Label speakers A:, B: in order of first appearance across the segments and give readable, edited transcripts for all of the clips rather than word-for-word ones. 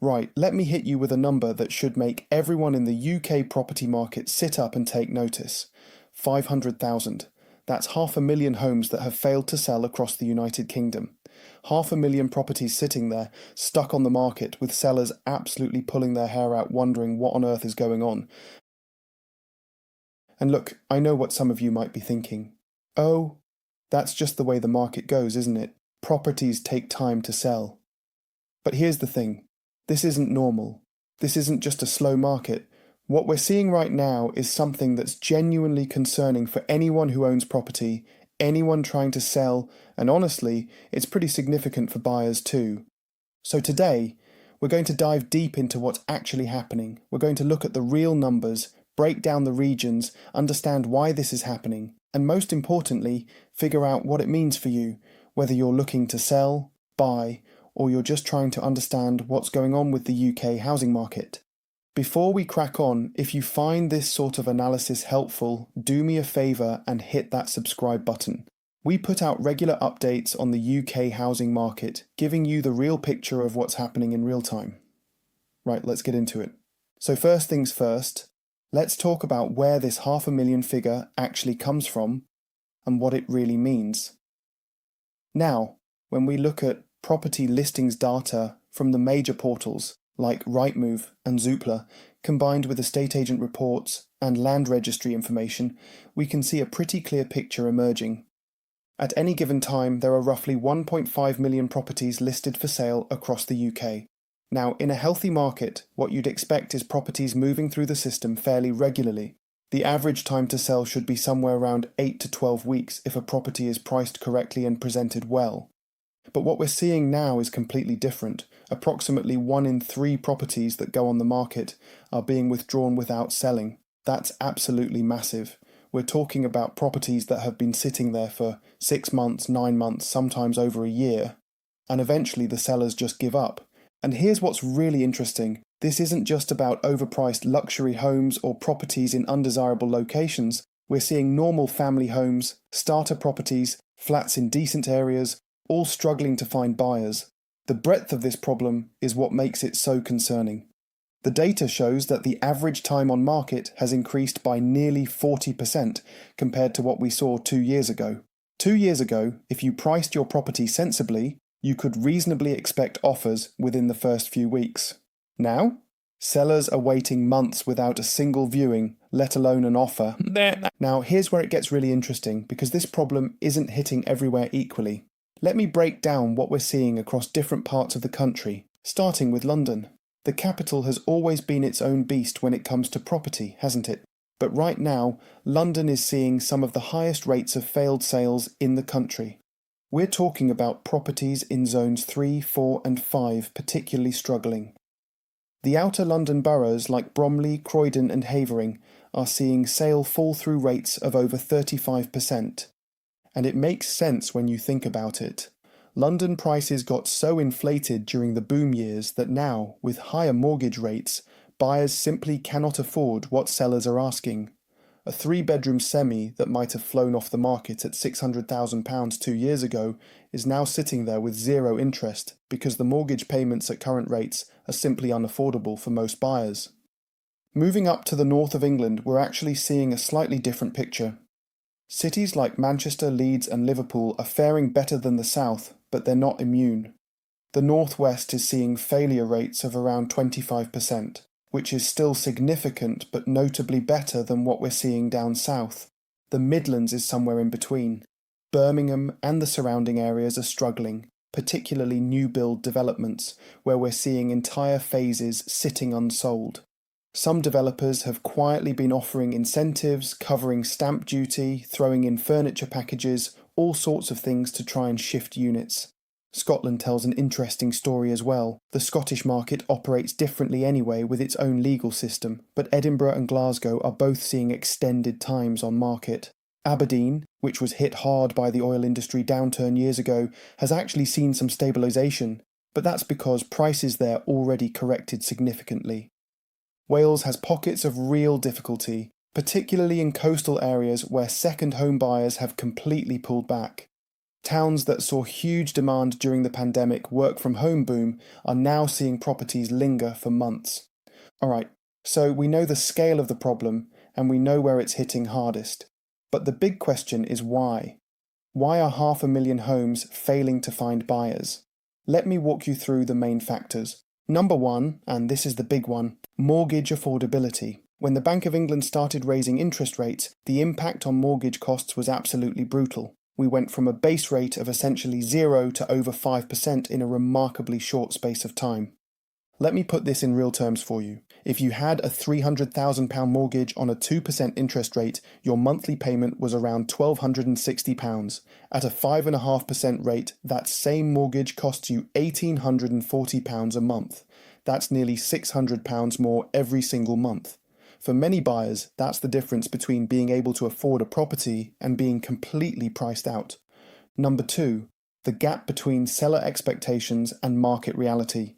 A: Right, let me hit you with a number that should make everyone in the UK property market sit up and take notice. 500,000. That's 500,000 homes that have failed to sell across the United Kingdom. 500,000 properties sitting there, stuck on the market, with sellers absolutely pulling their hair out wondering what on earth is going on. And look, I know what some of you might be thinking. Oh, that's just the way the market goes, isn't it? Properties take time to sell. But here's the thing. This isn't normal. This isn't just a slow market. What we're seeing right now is something that's genuinely concerning for anyone who owns property, anyone trying to sell, and honestly, it's pretty significant for buyers too. So today, we're going to dive deep into what's actually happening. We're going to look at the real numbers, break down the regions, understand why this is happening, and most importantly, figure out what it means for you, whether you're looking to sell, buy, or you're just trying to understand what's going on with the UK housing market. Before we crack on, if you find this sort of analysis helpful, do me a favour and hit that subscribe button. We put out regular updates on the UK housing market, giving you the real picture of what's happening in real time. Right, let's get into it. So first things first, let's talk about where this 500,000 figure actually comes from and what it really means. Now, when we look at property listings data from the major portals like Rightmove and Zoopla, combined with estate agent reports and land registry information, we can see a pretty clear picture emerging. At any given time, there are roughly 1.5 million properties listed for sale across the UK. Now, in a healthy market, what you'd expect is properties moving through the system fairly regularly. The average time to sell should be somewhere around 8 to 12 weeks if a property is priced correctly and presented well. But what we're seeing now is completely different. Approximately 1 in 3 properties that go on the market are being withdrawn without selling. That's absolutely massive. We're talking about properties that have been sitting there for 6 months, 9 months, sometimes over a year, and eventually the sellers just give up. And here's what's really interesting. This isn't just about overpriced luxury homes or properties in undesirable locations. We're seeing normal family homes, starter properties, flats in decent areas, all struggling to find buyers. The breadth of this problem is what makes it so concerning. The data shows that the average time on market has increased by nearly 40% compared to what we saw 2 years ago. 2 years ago, if you priced your property sensibly, you could reasonably expect offers within the first few weeks. Now, sellers are waiting months without a single viewing, let alone an offer. Now, here's where it gets really interesting, because this problem isn't hitting everywhere equally. Let me break down what we're seeing across different parts of the country, starting with London. The capital has always been its own beast when it comes to property, hasn't it? But right now, London is seeing some of the highest rates of failed sales in the country. We're talking about properties in zones 3, 4 and 5 particularly struggling. The outer London boroughs like Bromley, Croydon and Havering are seeing sale fall-through rates of over 35%. And it makes sense when you think about it. London prices got so inflated during the boom years that now, with higher mortgage rates, buyers simply cannot afford what sellers are asking. A 3-bedroom semi that might have flown off the market at £600,000 2 years ago is now sitting there with zero interest because the mortgage payments at current rates are simply unaffordable for most buyers. Moving up to the north of England, we're actually seeing a slightly different picture. Cities like Manchester, Leeds and Liverpool are faring better than the south, but they're not immune. The northwest is seeing failure rates of around 25%, which is still significant but notably better than what we're seeing down south. The Midlands is somewhere in between. Birmingham and the surrounding areas are struggling, particularly new build developments, where we're seeing entire phases sitting unsold. Some developers have quietly been offering incentives, covering stamp duty, throwing in furniture packages, all sorts of things to try and shift units. Scotland tells an interesting story as well. The Scottish market operates differently anyway with its own legal system, but Edinburgh and Glasgow are both seeing extended times on market. Aberdeen, which was hit hard by the oil industry downturn years ago, has actually seen some stabilisation, but that's because prices there already corrected significantly. Wales has pockets of real difficulty, particularly in coastal areas where second home buyers have completely pulled back. Towns that saw huge demand during the pandemic work from home boom are now seeing properties linger for months. Alright, so we know the scale of the problem and we know where it's hitting hardest. But the big question is why? Why are 500,000 homes failing to find buyers? Let me walk you through the main factors. Number one, and this is the big one, mortgage affordability. When the Bank of England started raising interest rates, the impact on mortgage costs was absolutely brutal. We went from a base rate of essentially 0 to over 5% in a remarkably short space of time. Let me put this in real terms for you. If you had a £300,000 mortgage on a 2% interest rate, your monthly payment was around £1,260. At a 5.5% rate, that same mortgage costs you £1,840 a month. That's nearly £600 more every single month. For many buyers, that's the difference between being able to afford a property and being completely priced out. Number two, the gap between seller expectations and market reality.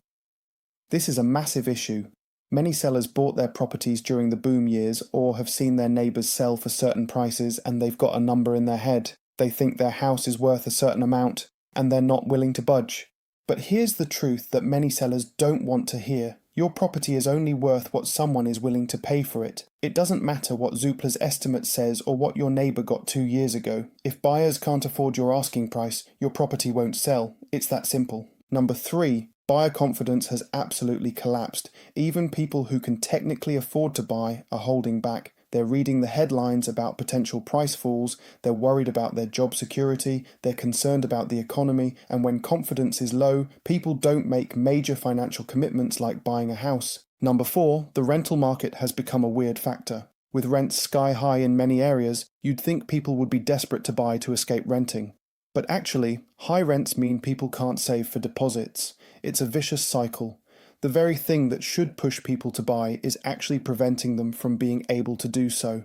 A: This is a massive issue. Many sellers bought their properties during the boom years or have seen their neighbours sell for certain prices and they've got a number in their head. They think their house is worth a certain amount and they're not willing to budge. But here's the truth that many sellers don't want to hear. Your property is only worth what someone is willing to pay for it. It doesn't matter what Zoopla's estimate says or what your neighbour got 2 years ago. If buyers can't afford your asking price, your property won't sell. It's that simple. Number three, buyer confidence has absolutely collapsed. Even people who can technically afford to buy are holding back. They're reading the headlines about potential price falls, they're worried about their job security, they're concerned about the economy, and when confidence is low, people don't make major financial commitments like buying a house. Number four, the rental market has become a weird factor. With rents sky high in many areas, you'd think people would be desperate to buy to escape renting. But actually, high rents mean people can't save for deposits. It's a vicious cycle. The very thing that should push people to buy is actually preventing them from being able to do so.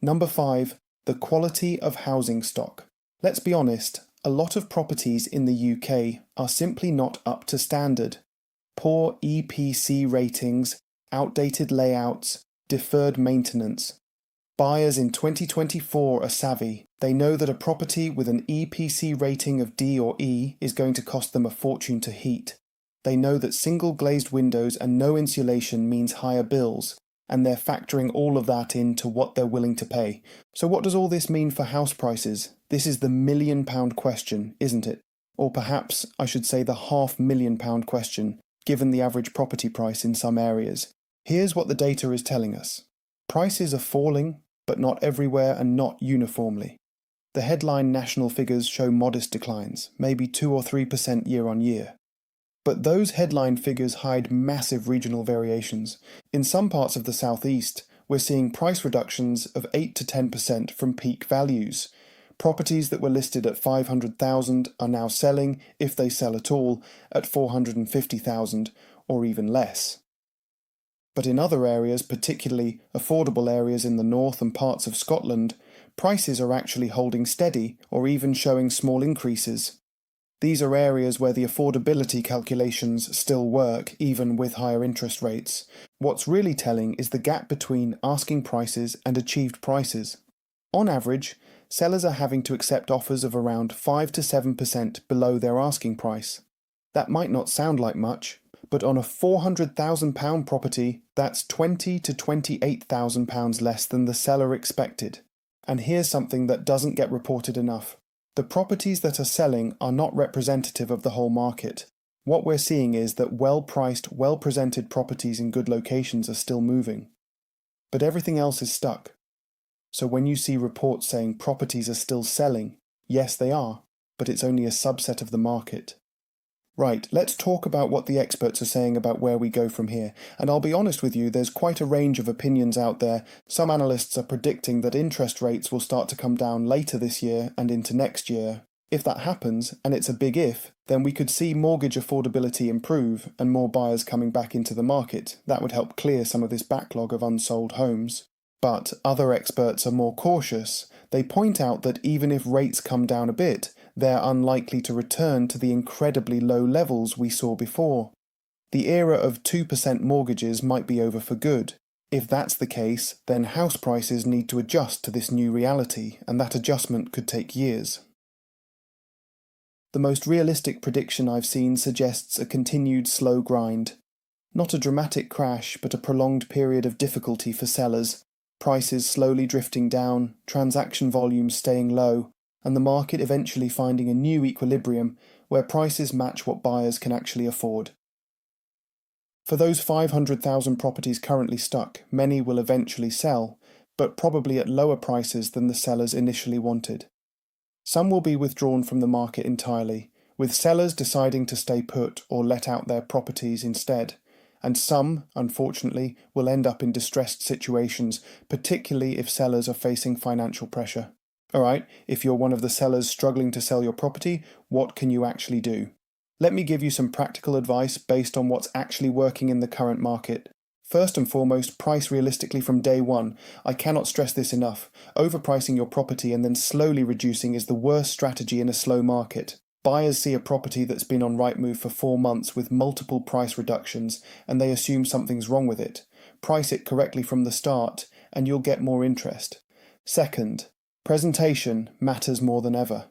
A: Number five, the quality of housing stock. Let's be honest, a lot of properties in the UK are simply not up to standard. Poor EPC ratings, outdated layouts, deferred maintenance. Buyers in 2024 are savvy. They know that a property with an EPC rating of D or E is going to cost them a fortune to heat. They know that single glazed windows and no insulation means higher bills, and they're factoring all of that into what they're willing to pay. So what does all this mean for house prices? This is the £1,000,000 question, isn't it? Or perhaps I should say the £500,000 question, given the average property price in some areas. Here's what the data is telling us. Prices are falling, but not everywhere and not uniformly. The headline national figures show modest declines, maybe 2 or 3% year on year. But those headline figures hide massive regional variations. In some parts of the southeast, we're seeing price reductions of 8 to 10% from peak values. Properties that were listed at 500,000 are now selling, if they sell at all, at 450,000 or even less. But in other areas, particularly affordable areas in the north and parts of Scotland, prices are actually holding steady or even showing small increases. These are areas where the affordability calculations still work, even with higher interest rates. What's really telling is the gap between asking prices and achieved prices. On average, sellers are having to accept offers of around 5 to 7% below their asking price. That might not sound like much, but on a £400,000 property, that's £20,000 to £28,000 less than the seller expected. And here's something that doesn't get reported enough. The properties that are selling are not representative of the whole market. What we're seeing is that well-priced, well-presented properties in good locations are still moving. But everything else is stuck. So when you see reports saying properties are still selling, yes they are, but it's only a subset of the market. Right, let's talk about what the experts are saying about where we go from here. And I'll be honest with you, there's quite a range of opinions out there. Some analysts are predicting that interest rates will start to come down later this year and into next year. If that happens, and it's a big if, then we could see mortgage affordability improve and more buyers coming back into the market. That would help clear some of this backlog of unsold homes. But other experts are more cautious. They point out that even if rates come down a bit, they're unlikely to return to the incredibly low levels we saw before. The era of 2% mortgages might be over for good. If that's the case, then house prices need to adjust to this new reality, and that adjustment could take years. The most realistic prediction I've seen suggests a continued slow grind. Not a dramatic crash, but a prolonged period of difficulty for sellers, prices slowly drifting down, transaction volumes staying low, and the market eventually finding a new equilibrium where prices match what buyers can actually afford. For those 500,000 properties currently stuck, many will eventually sell, but probably at lower prices than the sellers initially wanted. Some will be withdrawn from the market entirely, with sellers deciding to stay put or let out their properties instead, and some, unfortunately, will end up in distressed situations, particularly if sellers are facing financial pressure. Alright, if you're one of the sellers struggling to sell your property, what can you actually do? Let me give you some practical advice based on what's actually working in the current market. First and foremost, price realistically from day one. I cannot stress this enough. Overpricing your property and then slowly reducing is the worst strategy in a slow market. Buyers see a property that's been on Rightmove for 4 months with multiple price reductions and they assume something's wrong with it. Price it correctly from the start and you'll get more interest. Second, presentation matters more than ever.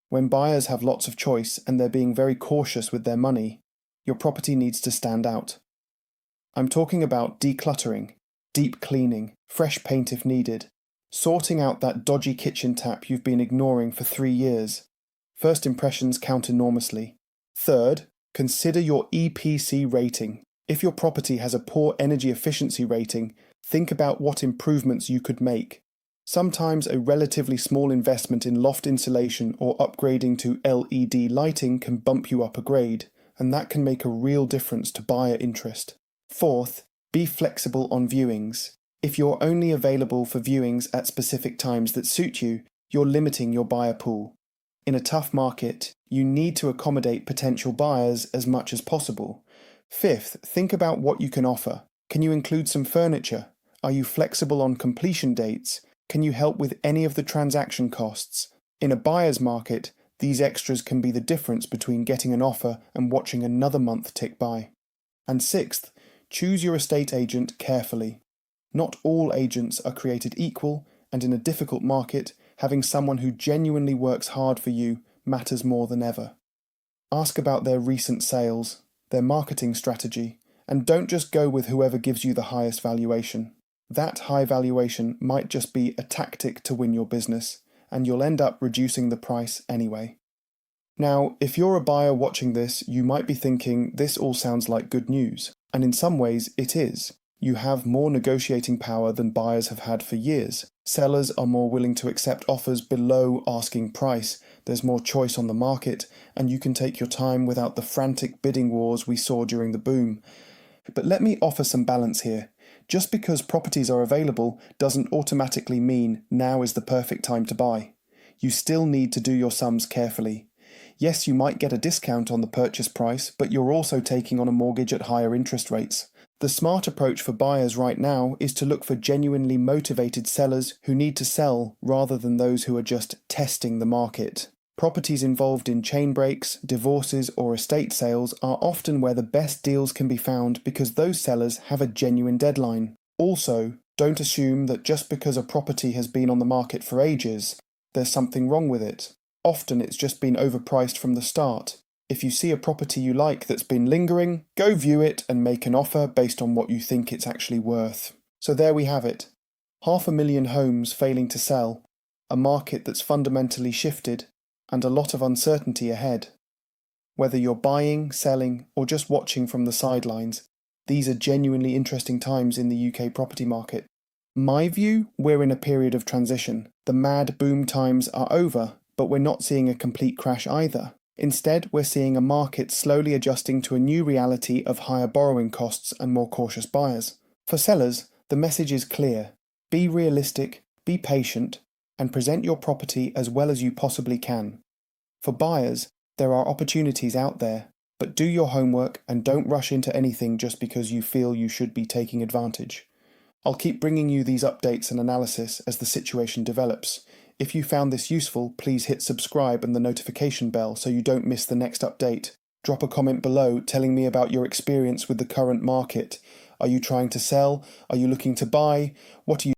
A: When buyers have lots of choice and they're being very cautious with their money, your property needs to stand out. I'm talking about decluttering, deep cleaning, fresh paint if needed, sorting out that dodgy kitchen tap you've been ignoring for 3 years. First impressions count enormously. Third, consider your EPC rating. If your property has a poor energy efficiency rating, think about what improvements you could make. Sometimes a relatively small investment in loft insulation or upgrading to LED lighting can bump you up a grade, and that can make a real difference to buyer interest. Fourth, be flexible on viewings. If you're only available for viewings at specific times that suit you, you're limiting your buyer pool. In a tough market, you need to accommodate potential buyers as much as possible. Fifth, think about what you can offer. Can you include some furniture? Are you flexible on completion dates? Can you help with any of the transaction costs? In a buyer's market, these extras can be the difference between getting an offer and watching another month tick by. And sixth, choose your estate agent carefully. Not all agents are created equal, and in a difficult market, having someone who genuinely works hard for you matters more than ever. Ask about their recent sales, their marketing strategy, and don't just go with whoever gives you the highest valuation. That high valuation might just be a tactic to win your business, and you'll end up reducing the price anyway. Now, if you're a buyer watching this, you might be thinking this all sounds like good news, and in some ways it is. You have more negotiating power than buyers have had for years. Sellers are more willing to accept offers below asking price, there's more choice on the market, and you can take your time without the frantic bidding wars we saw during the boom. But let me offer some balance here. Just because properties are available doesn't automatically mean now is the perfect time to buy. You still need to do your sums carefully. Yes, you might get a discount on the purchase price, but you're also taking on a mortgage at higher interest rates. The smart approach for buyers right now is to look for genuinely motivated sellers who need to sell rather than those who are just testing the market. Properties involved in chain breaks, divorces, or estate sales are often where the best deals can be found because those sellers have a genuine deadline. Also, don't assume that just because a property has been on the market for ages, there's something wrong with it. Often it's just been overpriced from the start. If you see a property you like that's been lingering, go view it and make an offer based on what you think it's actually worth. So there we have it. 500,000 homes failing to sell, a market that's fundamentally shifted, and a lot of uncertainty ahead. Whether you're buying, selling, or just watching from the sidelines, these are genuinely interesting times in the UK property market. My view, we're in a period of transition. The mad boom times are over, but we're not seeing a complete crash either. Instead, we're seeing a market slowly adjusting to a new reality of higher borrowing costs and more cautious buyers. For sellers, the message is clear. Be realistic, be patient, and present your property as well as you possibly can. For buyers, there are opportunities out there, but do your homework and don't rush into anything just because you feel you should be taking advantage. I'll keep bringing you these updates and analysis as the situation develops. If you found this useful, please hit subscribe and the notification bell so you don't miss the next update. Drop a comment below telling me about your experience with the current market. Are you trying to sell? Are you looking to buy? What are you